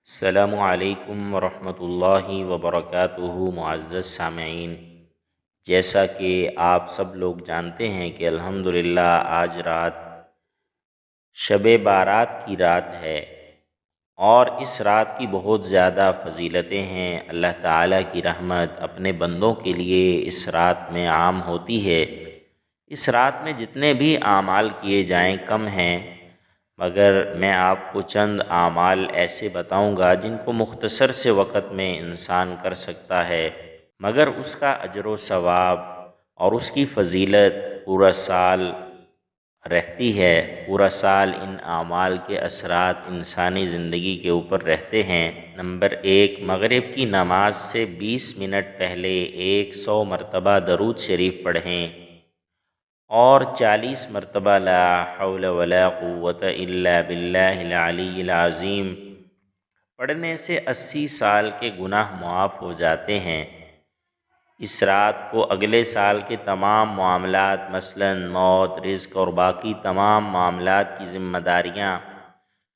السلام علیکم ورحمۃ اللہ وبرکاتہ۔ معزز سامعین، جیسا کہ آپ سب لوگ جانتے ہیں کہ الحمدللہ آج رات شب بارات کی رات ہے، اور اس رات کی بہت زیادہ فضیلتیں ہیں۔ اللہ تعالیٰ کی رحمت اپنے بندوں کے لیے اس رات میں عام ہوتی ہے۔ اس رات میں جتنے بھی اعمال کیے جائیں کم ہیں، مگر میں آپ کو چند اعمال ایسے بتاؤں گا جن کو مختصر سے وقت میں انسان کر سکتا ہے، مگر اس کا اجر و ثواب اور اس کی فضیلت پورا سال رہتی ہے۔ پورا سال ان اعمال کے اثرات انسانی زندگی کے اوپر رہتے ہیں۔ نمبر 1، مغرب کی نماز سے 20 منٹ پہلے 100 مرتبہ درود شریف پڑھیں، اور 40 مرتبہ لا حول ولا قوت الا باللہ العلی العظیم پڑھنے سے 80 سال کے گناہ معاف ہو جاتے ہیں۔ اس رات کو اگلے سال کے تمام معاملات مثلاً موت، رزق اور باقی تمام معاملات کی ذمہ داریاں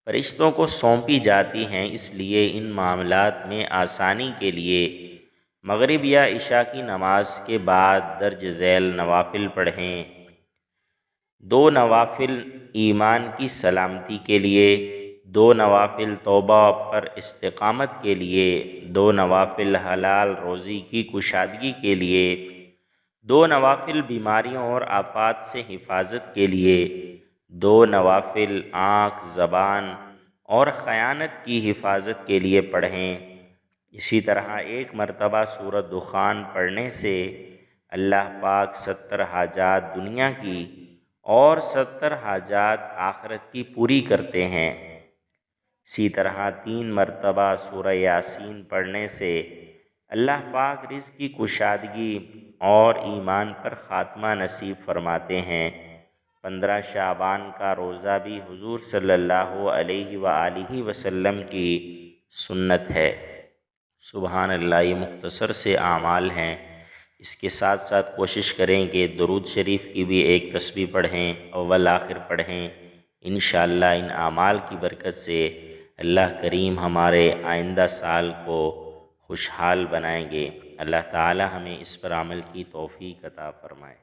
فرشتوں کو سونپی جاتی ہیں، اس لیے ان معاملات میں آسانی کے لیے مغرب یا عشاء کی نماز کے بعد درج ذیل نوافل پڑھیں۔ 2 نوافل ایمان کی سلامتی کے لیے، 2 نوافل توبہ پر استقامت کے لیے، 2 نوافل حلال روزی کی کشادگی کے لیے، 2 نوافل بیماریوں اور آفات سے حفاظت کے لیے، 2 نوافل آنکھ، زبان اور خیانت کی حفاظت کے لیے پڑھیں۔ اسی طرح 1 مرتبہ سورۃ دخان پڑھنے سے اللہ پاک 70 حاجات دنیا کی اور 70 حاجات آخرت کی پوری کرتے ہیں۔ اسی طرح 3 مرتبہ سورہ یاسین پڑھنے سے اللہ پاک رزق کی کشادگی اور ایمان پر خاتمہ نصیب فرماتے ہیں۔ 15 شعبان کا روزہ بھی حضور صلی اللہ علیہ وآلہ وسلم کی سنت ہے۔ سبحان اللہ، یہ مختصر سے اعمال ہیں۔ اس کے ساتھ ساتھ کوشش کریں کہ درود شریف کی بھی ایک تسبیح پڑھیں، اول آخر پڑھیں۔ انشاءاللہ ان اعمال کی برکت سے اللہ کریم ہمارے آئندہ سال کو خوشحال بنائیں گے۔ اللہ تعالی ہمیں اس پر عمل کی توفیق عطا فرمائے۔